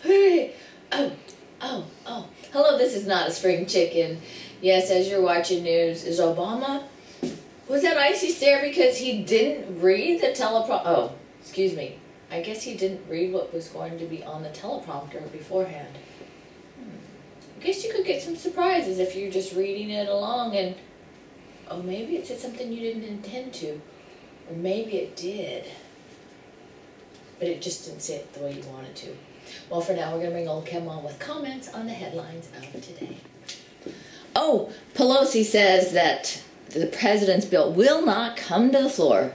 Hey. Oh. Hello, this is not a spring chicken. Yes, as you're watching news, is Obama... Was that icy stare because he didn't read the teleprompter? Oh, excuse me. I guess he didn't read what was going to be on the teleprompter beforehand. I guess you could get some surprises if you're just reading it along and... Oh, maybe it said something you didn't intend to. Or maybe it did. But it just didn't say it the way you wanted to. Well, for now, we're going to bring Oldecam on with comments on the headlines of today. Oh, Pelosi says that the president's bill will not come to the floor.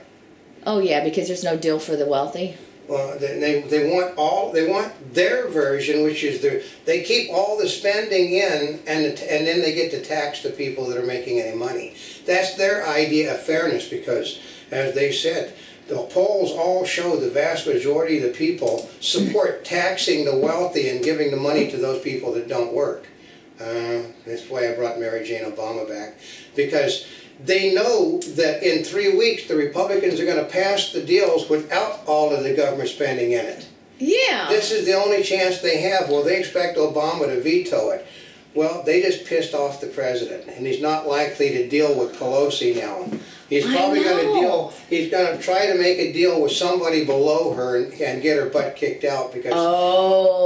Oh, yeah, because there's no deal for the wealthy. Well, they want their version, which is they keep all the spending in, and then they get to tax the people that are making any money. That's their idea of fairness, because, as they said, the polls all show the vast majority of the people support taxing the wealthy and giving the money to those people that don't work. That's why I brought Mary Jane Obama back, because they know that in 3 weeks the Republicans are going to pass the deals without all of the government spending in it. Yeah. This is the only chance they have. Well, they expect Obama to veto it. Well, they just pissed off the president, and he's not likely to deal with Pelosi now. He's probably going to try to make a deal with somebody below her and get her butt kicked out, because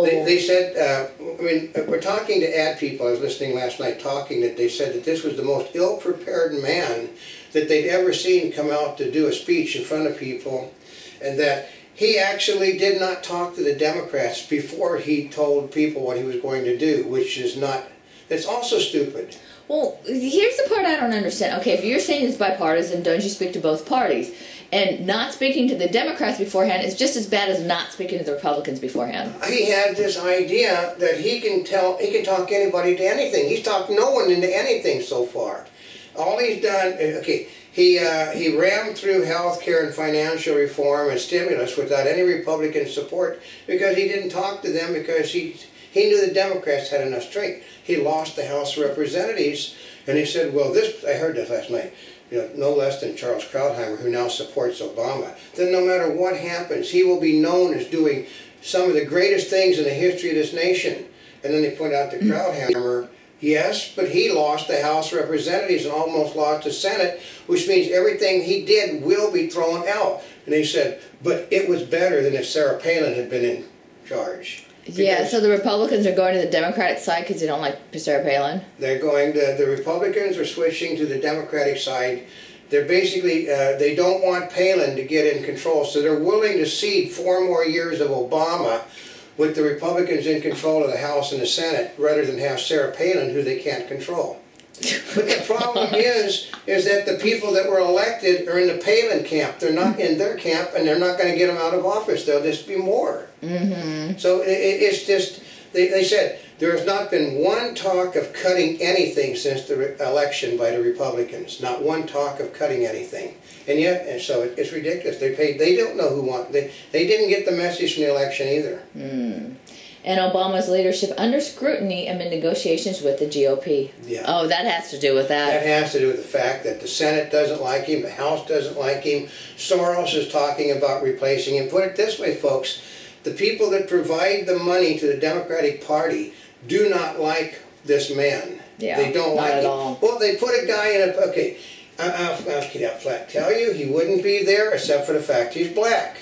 they said, I mean, we're talking to ad people. I was listening last night talking that they said that this was the most ill-prepared man that they'd ever seen come out to do a speech in front of people, and that he actually did not talk to the Democrats before he told people what he was going to do, which is not, it's also stupid. Well, here's the part I don't understand. Okay, if you're saying it's bipartisan, don't you speak to both parties? And not speaking to the Democrats beforehand is just as bad as not speaking to the Republicans beforehand. He had this idea that he can talk anybody to anything. He's talked no one into anything so far. All he's done, okay, he rammed through health care and financial reform and stimulus without any Republican support, because he didn't talk to them, because he knew the Democrats had enough strength. He lost the House of Representatives, and he said, well, this, I heard this last night, you know, no less than Charles Krauthammer, who now supports Obama, that no matter what happens, he will be known as doing some of the greatest things in the history of this nation. And then they point out to Krauthammer, yes, but he lost the House of Representatives and almost lost the Senate, which means everything he did will be thrown out. And he said, but it was better than if Sarah Palin had been in charge. Yeah, so the Republicans are going to the Democratic side because they don't like Sarah Palin? They're going to, the Republicans are switching to the Democratic side. They're basically, they don't want Palin to get in control, so they're willing to cede 4 more years of Obama with the Republicans in control of the House and the Senate, rather than have Sarah Palin, who they can't control. But the problem is that the people that were elected are in the Palin camp. They're not in their camp, and they're not going to get them out of office. There'll just be more. Mm-hmm. So it's just, they said, there has not been one talk of cutting anything since the election by the Republicans. Not one talk of cutting anything. And yet, and so it's ridiculous. They don't know who won. They didn't get the message from the election either. Mm. And Obama's leadership under scrutiny amid negotiations with the GOP. Yeah. Oh, that has to do with that. That has to do with the fact that the Senate doesn't like him, the House doesn't like him. Soros is talking about replacing him. Put it this way, folks. The people that provide the money to the Democratic Party do not like this man. Yeah, they don't like at him. all. Well, they put a guy in a... Okay, I'll flat tell you, he wouldn't be there except for the fact he's black.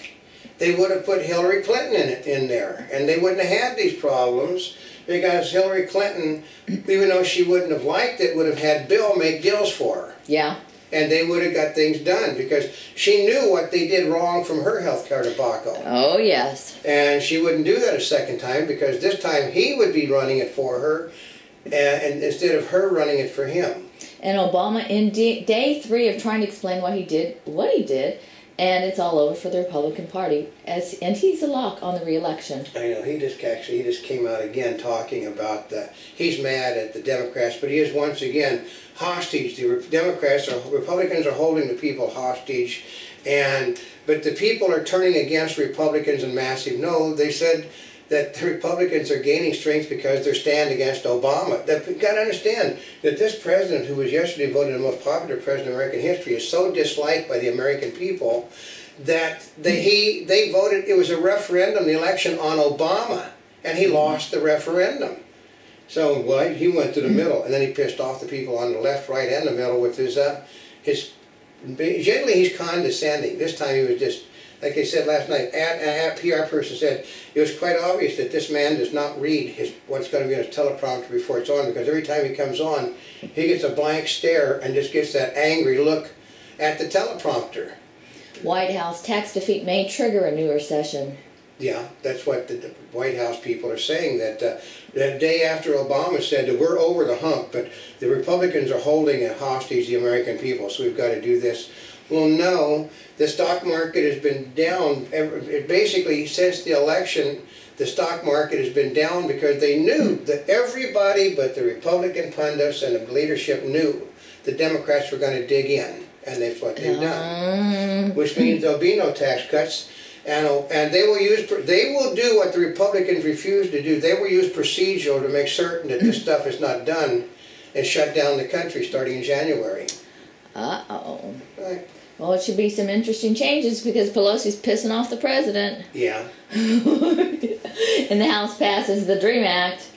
They would have put Hillary Clinton in there, and they wouldn't have had these problems, because Hillary Clinton, even though she wouldn't have liked it, would have had Bill make deals for her. Yeah. And they would have got things done, because she knew what they did wrong from her health care debacle. Oh, yes. And she wouldn't do that a second time, because this time he would be running it for her, and instead of her running it for him. And Obama, in day 3 of trying to explain what he did, and it's all over for the Republican Party, and he's a lock on the re-election. I know, he just came out again talking about he's mad at the Democrats, but he is once again hostage. The Republicans are holding the people hostage, but the people are turning against Republicans in massive. No, they said that the Republicans are gaining strength because they're standing against Obama. We've got to understand that this president, who was yesterday voted the most popular president in American history, is so disliked by the American people that they voted, it was a referendum, the election on Obama, and he lost the referendum. So, well, he went to the middle, and then he pissed off the people on the left, right, and the middle with his generally he's condescending. This time he was just, like I said last night, a PR person said, it was quite obvious that this man does not read what's going to be on his teleprompter before it's on, because every time he comes on, he gets a blank stare and just gets that angry look at the teleprompter. White House tax defeat may trigger a new recession. Yeah, that's what the White House people are saying, that the day after Obama said that we're over the hump, but the Republicans are holding a hostage the American people, so we've got to do this. Well, no, the stock market has been down. Basically, since the election, the stock market has been down because they knew that everybody but the Republican pundits and the leadership knew the Democrats were going to dig in, and that's what they've done, which means there'll be no tax cuts. And they will do what the Republicans refuse to do. They will use procedural to make certain that this stuff is not done and shut down the country starting in January. Uh-oh. Right. Well, it should be some interesting changes because Pelosi's pissing off the president. Yeah. And the House passes the DREAM Act.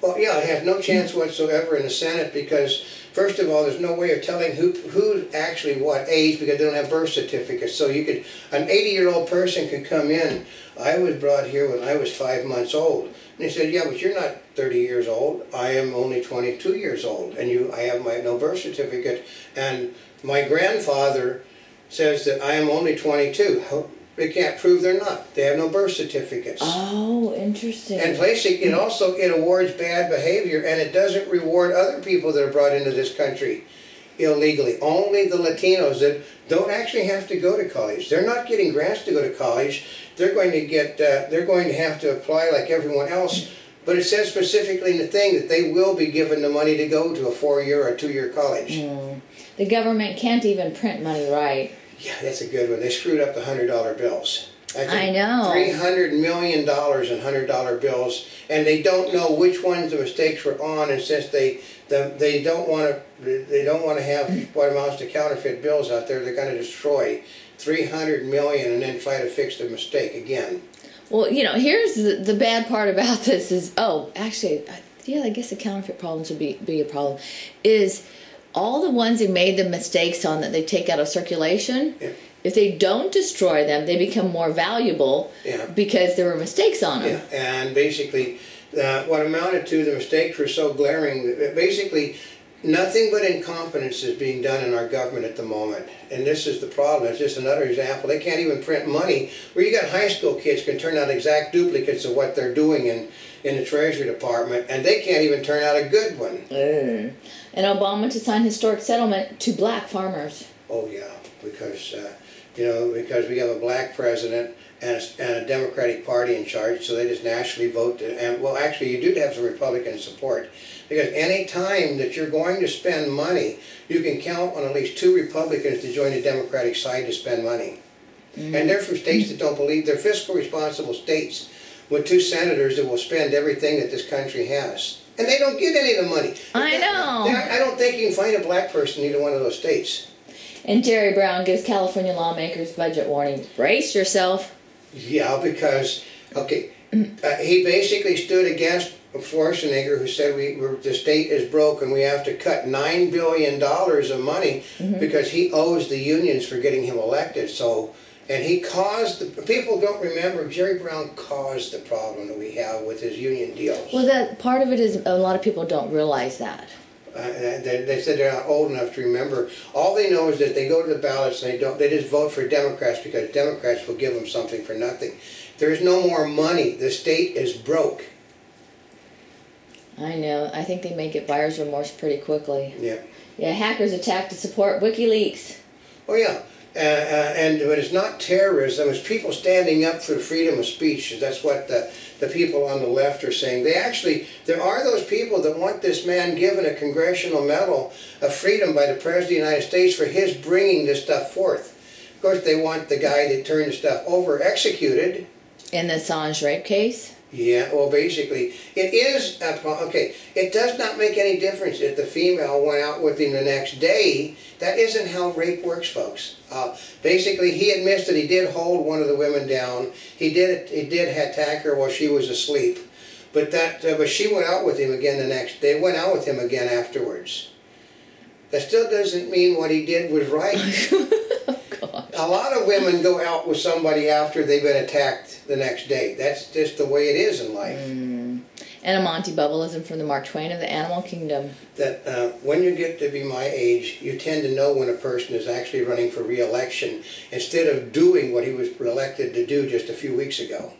Well, yeah, it has no chance whatsoever in the Senate because, first of all, there's no way of telling who actually what age because they don't have birth certificates. So you could, an 80-year-old person could come in. I was brought here when I was 5 months old. And they said, yeah, but you're not 30 years old. I am only 22 years old. And I have no birth certificate. And my grandfather says that I am only 22. They can't prove they're not. They have no birth certificates. Oh, interesting. And basically, it awards bad behavior, and it doesn't reward other people that are brought into this country illegally. Only the Latinos that don't actually have to go to college. They're not getting grants to go to college. They're going to get. They're going to have to apply like everyone else. But it says specifically in the thing that they will be given the money to go to a 4-year or 2-year college. The government can't even print money right. Yeah, that's a good one. They screwed up the $100 bills. I know. $300 million in $100 bills, and they don't know which ones the mistakes were on. And since they don't want to have what amounts to counterfeit bills out there, they're going to destroy $300 million and then try to fix the mistake again. Well, you know, here's the bad part about this is, actually, yeah, I guess the counterfeit problems would be a problem, is all the ones who made the mistakes on that they take out of circulation, if they don't destroy them, they become more valuable because there were mistakes on them. Yeah, and basically, what amounted to the mistakes were so glaring that basically nothing but incompetence is being done in our government at the moment. And this is the problem. It's just another example. They can't even print money. Where you got high school kids can turn out exact duplicates of what they're doing in the Treasury Department, and they can't even turn out a good one. And Obama to sign historic settlement to black farmers. Oh yeah, because because we have a black president and a Democratic Party in charge, so they just nationally vote. And well, actually, you do have some Republican support because any time that you're going to spend money, you can count on at least 2 Republicans to join the Democratic side to spend money. And they're from states that don't believe they're fiscal responsible states with 2 senators that will spend everything that this country has. And they don't get any of the money. I know. I don't think you can find a black person in either one of those states. And Jerry Brown gives California lawmakers budget warning. Brace yourself. Yeah, because, he basically stood against Schwarzenegger, who said the state is broke and we have to cut $9 billion of money because he owes the unions for getting him elected. So, and he caused, people don't remember, Jerry Brown caused the problem that we have with his union deals. Well, that part of it is a lot of people don't realize that. They said they're not old enough to remember. All they know is that they go to the ballots and they just vote for Democrats because Democrats will give them something for nothing. There is no more money. The state is broke. I know. I think they may get buyer's remorse pretty quickly. Yeah. Yeah, hackers attacked to support WikiLeaks. Oh yeah. But it's not terrorism, it's people standing up for freedom of speech. That's what the people on the left are saying. There are those people that want this man given a congressional medal of freedom by the President of the United States for his bringing this stuff forth. Of course, they want the guy that turned the stuff over executed. In the Assange rape case? Yeah, well, basically, it is, okay, it does not make any difference if the female went out with him the next day. That isn't how rape works, folks. Basically, he admits that he did hold one of the women down. He did attack her while she was asleep. But but she went out with him again the next day. Went out with him again afterwards. That still doesn't mean what he did was right. A lot of women go out with somebody after they've been attacked the next day. That's just the way it is in life. And a Monty Bubbleism from the Mark Twain of the Animal Kingdom. That when you get to be my age, you tend to know when a person is actually running for re-election instead of doing what he was elected to do just a few weeks ago.